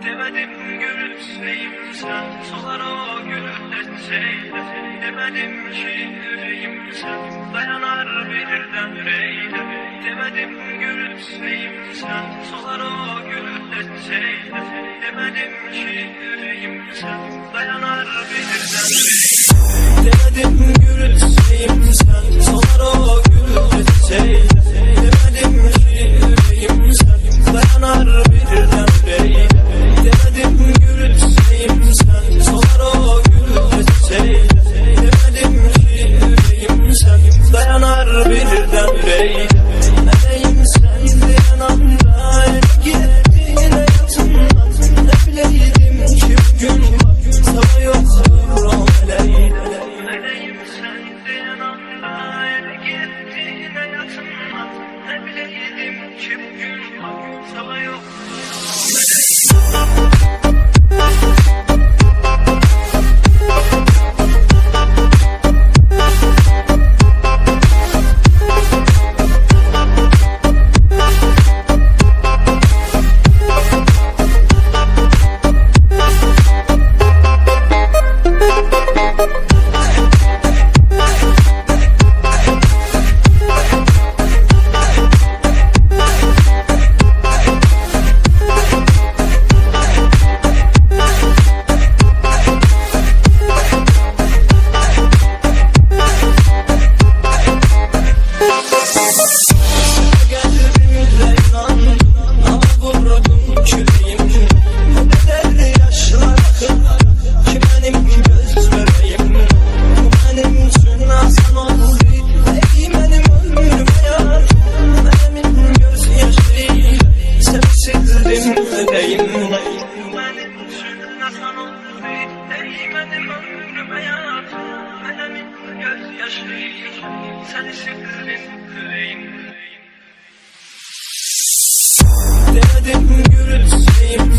Demedim gülseyim sen solar o gülletseydin. Demedim ki yüreğim sen dayanar birden yüreğine. Demedim gülseyim sen solar o gülletseydin. Demedim ki yüreğim sen dayanar birden yüreğine. Demedim gülseyim sen solar o gülletseydin. Demedim ki yüreğim sen dayanar birden yüreğine. Demedim gülseyim sen solar o gülletseydin. Demedim ki yüreğim sen dayanar birden yüreğine. Meleğim sen dayanamda gittin hayatımdan. Ne bileydim ki bugün sana yoktur o meleğine. Meleğim sen dayanamda gittin hayatımdan. Ne bileydim ki bugün sana yoktur o meleğine. Demedim gülseyim